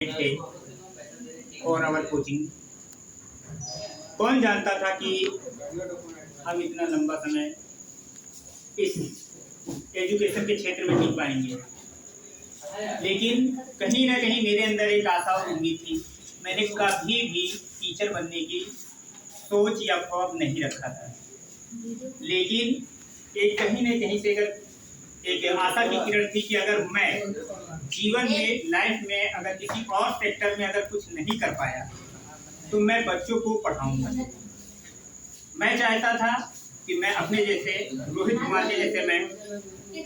थे और our coaching. कौन जानता था कि हम इतना लंबा समय इस एजुकेशन के क्षेत्र में टिक पाएंगे। लेकिन कहीं ना कहीं मेरे अंदर एक आशा और उम्मीद थी। मैंने कभी भी टीचर बनने की सोच या ख्वाब नहीं रखा था, लेकिन एक कहीं ना कहीं से एक आशा की किरण थी कि अगर मैं जीवन में लाइफ में अगर किसी और सेक्टर में अगर कुछ नहीं कर पाया तो मैं बच्चों को पढ़ाऊंगा। मैं चाहता था कि मैं अपने जैसे रोहित कुमार के जैसे मैं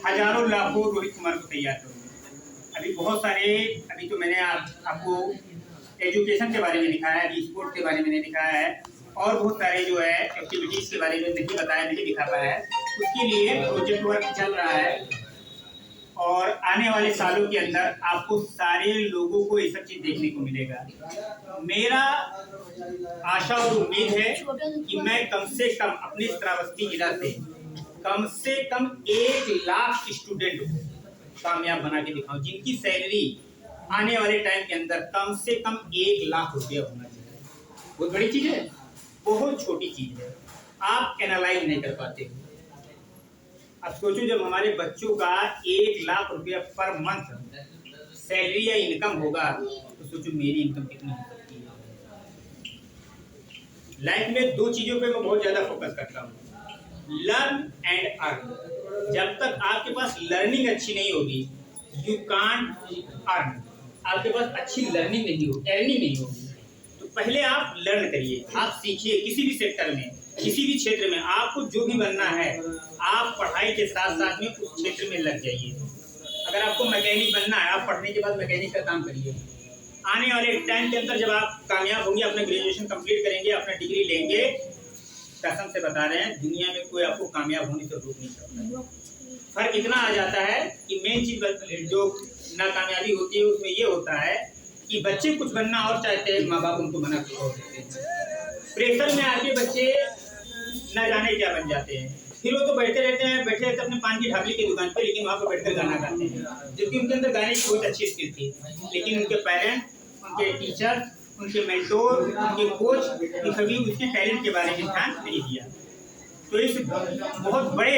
हजारों लाखों रोहित कुमार को तैयार करूँगा। अभी बहुत सारे अभी तो मैंने आपको एजुकेशन के बारे में दिखाया है, अभी स्पोर्ट्स के बारे में नहीं दिखाया है, और बहुत सारे जो है एक्टिविटीज के बारे में नहीं बताया, नहीं दिखा पाया है। उसके लिए प्रोजेक्ट वर्क चल रहा है और आने वाले सालों के अंदर आपको सारे लोगों को ये सब चीज देखने को मिलेगा। मेरा आशा और उम्मीद है कि मैं कम से कम अपने श्रावस्ती जिला से कम 1 लाख स्टूडेंट को कामयाब बना के दिखाऊं, जिनकी सैलरी आने वाले टाइम के अंदर कम से कम 1 लाख रुपया होना चाहिए। बहुत बड़ी चीज है, बहुत छोटी चीज है, आप एनालाइज नहीं कर पाते। अब सोचो जब हमारे बच्चों का 1 लाख रुपया पर मंथ सैलरी या इनकम होगा तो सोचो मेरी इनकम कितनी हो सकती है। लाइफ में 2 चीजों पे मैं बहुत ज्यादा फोकस करता हूँ, लर्न एंड अर्न। जब तक आपके पास लर्निंग अच्छी नहीं होगी, यू कांट अर्न। आपके पास अच्छी लर्निंग नहीं होगी, अर्निंग नहीं होगी, तो पहले आप लर्न करिए, आप सीखिए। किसी भी सेक्टर में, किसी भी क्षेत्र में आपको जो भी बनना है, आप पढ़ाई के साथ साथ में उस क्षेत्र में लग जाइए। अगर आपको मैकेनिक बनना है, आप पढ़ने के बाद मैकेनिक का काम करिए। आने वाले टाइम के अंदर जब आप कामयाब होंगे, अपना ग्रेजुएशन कंप्लीट करेंगे, अपना डिग्री लेंगे, कसम से बता रहे हैं दुनिया में कोई आपको कामयाब होने से रोक नहीं सकता। फर्क इतना आ जाता है कि मेन चीज जो नाकामयाबी होती है उसमें ये होता है कि बच्चे कुछ बनना और चाहते हैं, माँ बाप उनको मना कर देते हैं। प्रेशर में आके बच्चे न जाने क्या बन जाते हैं। फिर वो तो बैठे रहते हैं अपने पान की ढाबली की दुकान पे, लेकिन वहाँ पर बैठकर गाना गाते हैं, जबकि उनके अंदर गाने की बहुत अच्छी स्किल थी। लेकिन उनके पेरेंट, उनके टीचर, उनके मेंटोर, उनके कोच ने कभी उसके टैलेंट के बारे में ध्यान नहीं दिया। तो इस बहुत बड़े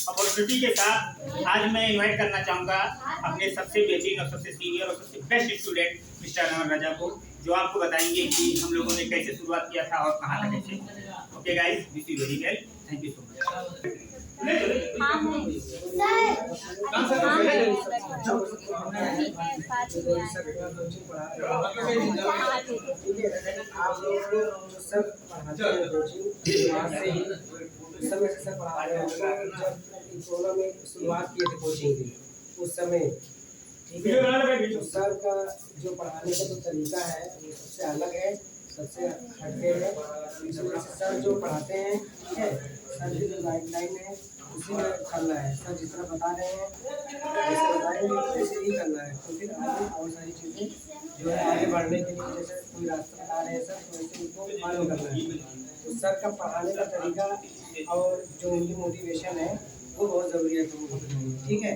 अपॉर्चुनिटी के साथ आज मैं इनवाइट करना चाहूँगा अपने सबसे बेहतरीन और सबसे सीनियर और सबसे बेस्ट स्टूडेंट मिस्टर अमन राजा को, जो आपको बताएंगे कि हम लोगों ने कैसे शुरुआत किया था और कहाँ तक कैसे। Okay guys, wish you very well, thank you so much. आप लोग जो सर पढ़ाते हैं उस समय से सर पढ़ा रहे हैं। जब कोरोना में शुरुआत किए थे कोचिंग की उस समय, ठीक है, तो सर का जो पढ़ाने का जो तरीका है वो सबसे अलग है, सबसे हटके है। इस वजह से सर जो पढ़ाते हैं, ठीक है, सर की जो गाइडलाइन है उसी में करना है। सर जिस तरह बता रहे हैं जैसे बताएंगे वैसे ही करना है, तो फिर आगे बहुत सारी चीज़ें जो है आगे बढ़ने के लिए, जैसे कोई रास्ता बता रहे हैं सर तो वैसे उनको फॉलो करना है। तो सर का पढ़ाने का तरीका और जो उनकी मोटिवेशन है वो बहुत ज़रूरी है, ठीक है।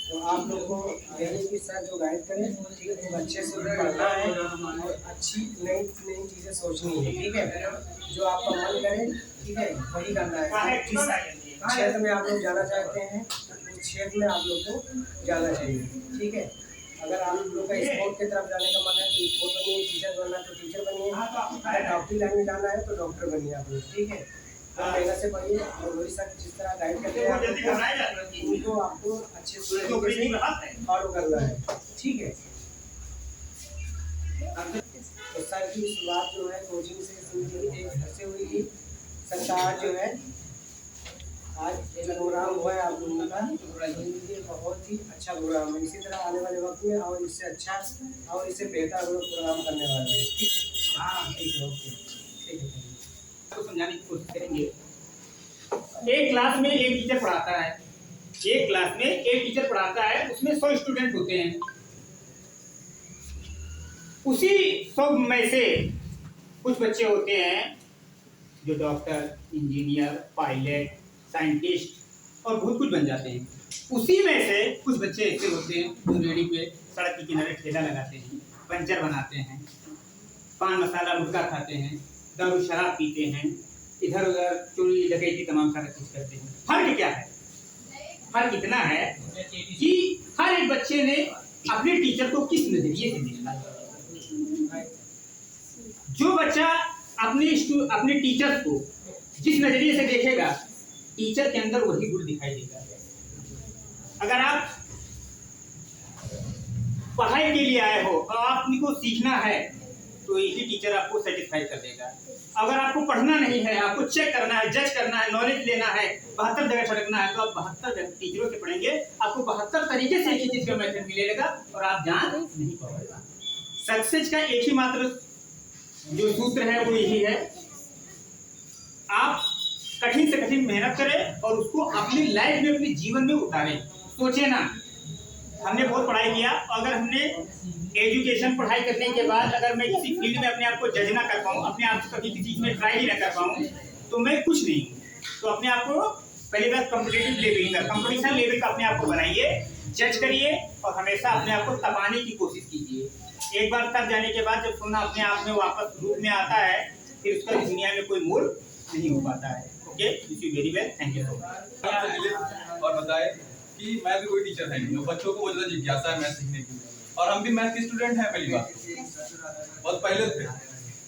तो आप लोग को यही कि सर जो गाइड करें, ठीक है, तो अच्छे से पढ़ना है और अच्छी नई नई चीज़ें सोचनी है, ठीक है। जो आपका मन करे, ठीक है, वही करना है। जिस क्षेत्र में आप लोग जाना चाहते हैं उस क्षेत्र में आप लोग को जाना चाहिए, ठीक है। अगर आप लोग का स्पोर्ट की तरफ जाने का मन है तो स्पोर्ट बनिए, टीचर बनना है तो टीचर बनिए, अगर डॉक्टरी लाइन में जाना है तो डॉक्टर बनिए आप लोग, ठीक है। तो मेहनत से पढ़िए और वही सर जिस तरह गाइड करते हैं उनको आपको अच्छे से फॉलो करना है, ठीक है। तो सर की शुरुआत जो है कोचिंग से एक घर से हुई थी। सरकार जो है आज जो प्रोग्राम हुआ है आप लोगों का, बहुत ही अच्छा प्रोग्राम है। इसी तरह आने वाले वक्त में और इससे अच्छा और इससे बेहतर हम लोग प्रोग्राम करने वाले हैं, ठीक। हाँ ठीक है, ओके, ठीक है। तो समझाने की कोशिश करेंगे। एक क्लास में एक टीचर पढ़ाता है, एक क्लास में एक टीचर पढ़ाता है, उसमें 100 स्टूडेंट होते हैं। उसी 100 में से कुछ बच्चे होते हैं जो डॉक्टर, इंजीनियर, पायलट, साइंटिस्ट और बहुत कुछ बन जाते हैं। उसी में से कुछ बच्चे ऐसे होते हैं जो रेडी पे सड़क के किनारे ठेला लगाते हैं, पंचर बनाते हैं, पान मसाला गुटखा खाते हैं, दारू शराब पीते हैं, इधर उधर चोरी डकैती तमाम सारा चीज करते हैं। फर्क क्या है? फर्क इतना है कि हर एक बच्चे ने अपने टीचर को किस नजरिए से देखा। जो बच्चा अपने टीचर को जिस नजरिए से देखेगा, टीचर के अंदर वही गुण दिखाई देगा। अगर आप पढ़ाई के लिए आए हो और आपको सीखना है तो यही टीचर आपको सेटिस्फाई कर देगा। अगर आपको पढ़ना नहीं है, आपको चेक करना है, जज करना है, नॉलेज लेना है, 72 जगह छड़कना है, तो आप 72 टीचरों से पढ़ेंगे, आपको 72 तरीके से एक ही चीज का मेथड मिलेगा और आप जान नहीं पाएगा। सक्सेस का एक ही मात्र जो सूत्र है वो यही है, आप कठिन से कठिन मेहनत करें और उसको अपनी लाइफ में, अपने जीवन में उतारें। सोचे ना हमने बहुत पढ़ाई किया, अगर हमने एजुकेशन पढ़ाई करने के बाद अगर मैं किसी फील्ड में अपने आप को जज ना कर पाऊँ, अपने आप से कभी किसी चीज में ट्राई ही ना कर पाऊँ, तो मैं कुछ नहीं हूँ। तो अपने आप को पहली बात कॉम्पिटिटिव लेवल का, कंपटीशन लेवल का अपने आप को बनाइए, जज करिए और हमेशा अपने आप को तपाने की कोशिश कीजिए। एक बार तब जाने के बाद जब सोना अपने आप में वापस रूप में आता है, फिर उसका दुनिया में कोई मोल नहीं हो पाता है। Okay, wish you very well, thank you so much. और बताए कि मैं भी कोई टीचर है नहीं, बच्चों को बहुत ज़्यादा जिज्ञासा है मैथ सीखने की, और हम भी मैथ के स्टूडेंट हैं। पहली बात बहुत पहले थे,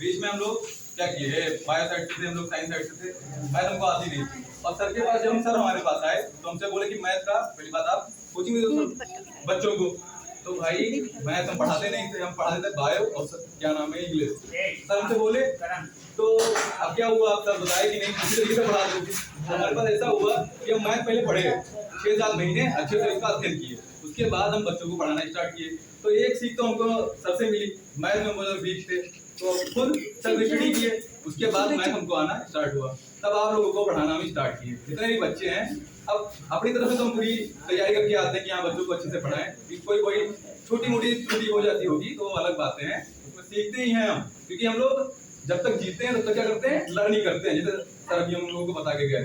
बीच में हम लोग क्या किए, बायो साइड से थे हम लोग, साइंस साइड से थे, मैथ हमको आती नहीं थी। और सर के पास जब हम सर हमारे पास आए तो हमसे बोले कि मैथ का पहली बात आप कोचिंग दो बच्चों को। तो भाई मैथ हम पढ़ाते नहीं थे, हम पढ़ाते थे बायो और क्या नाम है इंग्लिश। सर हमसे बोले तो अब क्या हुआ, आप सर बताए कि नहीं किसी तरीके से पढ़ा दोगे। हमारे पास ऐसा हुआ कि हम मैथ पहले पढ़े 6-7 महीने अच्छे से इसका अध्ययन किए, उसके बाद हम बच्चों को पढ़ाना स्टार्ट किए। तो एक सीख तो हमको सर से मिली, मैथ में बहुत वीक थे तो खुद सर रिपीट किए, उसके बाद मैथ हमको आना स्टार्ट हुआ, तब आप लोगों को पढ़ाना भी स्टार्ट किए। जितने भी बच्चे हैं अब अपनी तरफ से तो हम पूरी तैयारी करके आते हैं कि हाँ बच्चों को अच्छे से पढ़ाएं। कोई छोटी मोटी त्रुटि हो जाती होगी तो अलग बातें हैं, उसमें सीखते ही हैं हम, क्योंकि हम लोग जब तक जीते हैं तब तक क्या करते हैं, लर्निंग करते हैं, जैसे सर अभी हम लोगों को बता के गए।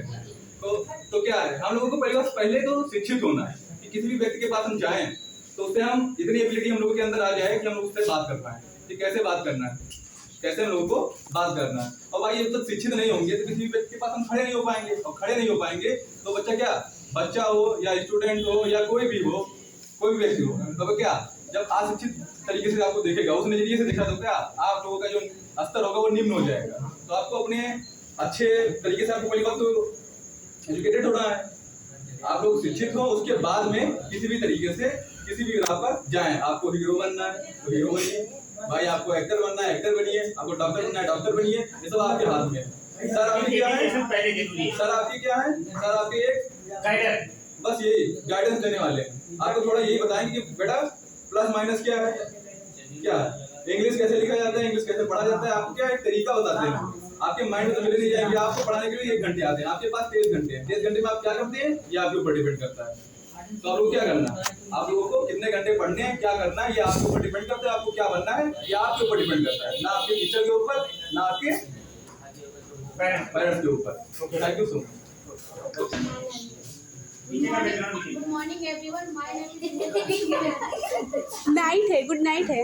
तो क्या है, हम लोगों को पहले तो शिक्षित होना है कि किसी भी व्यक्ति के पास हम जाएं तो उससे हम इतनी एबिलिटी हम लोगों के अंदर आ जाए कि हम लोग उससे बात कर पाए कि कैसे बात करना है, कैसे हम लोगों को बात करना है। और भाई जब तक शिक्षित नहीं होंगे तो किसी भी व्यक्ति के पास हम खड़े नहीं हो पाएंगे, और खड़े नहीं हो पाएंगे तो बच्चा हो या स्टूडेंट हो या कोई भी हो, कोई भी व्यक्ति हो, तो क्या जब अशिक्षित तरीके से आपको देखेगा, उस नजरिए से देखा तो क्या आप लोगों का जो स्तर होगा वो निम्न हो जाएगा। तो आपको अपने अच्छे तरीके से, आपको पहली बात तो एजुकेटेड होना है, आप लोग शिक्षित हो, उसके बाद में किसी भी तरीके से किसी भी राह पर जाएं। आपको हीरो बनना है तो हीरो बनिए, भाई आपको एक्टर बनना है एक्टर बनिए, आपको डॉक्टर बनना है डॉक्टर बनिए, ये सब आपके हाथ में है। सर आपकी क्या है, सर आपकी क्या है, सर आपके एक गाइडर, बस यही गाइडेंस देने वाले हैं। आपको थोड़ा यही बताएंगे कि बेटा प्लस माइनस क्या है, क्या इंग्लिश कैसे लिखा जाता है, इंग्लिश कैसे पढ़ा जाता है, आपको क्या एक तरीका बताते हैं। आपके माइंड में तो चले नहीं जाएंगे, आपको पढ़ाने के लिए 1 घंटे आते हैं, आपके पास 23 घंटे हैं, 23 घंटे में आप क्या करते हैं ये आपके ऊपर डिपेंड करता है। तो आप लोग क्या करना है, आप लोगों को कितने घंटे पढ़ने हैं, क्या करना है, ये आपके ऊपर डिपेंड करता है। आपको क्या बनना है ये आपके ऊपर डिपेंड करता है, ना आपके टीचर के ऊपर, ना आपके पेरेंट्स के ऊपर। Thank you so much. Good morning everyone. My name is night है, गुड नाइट है।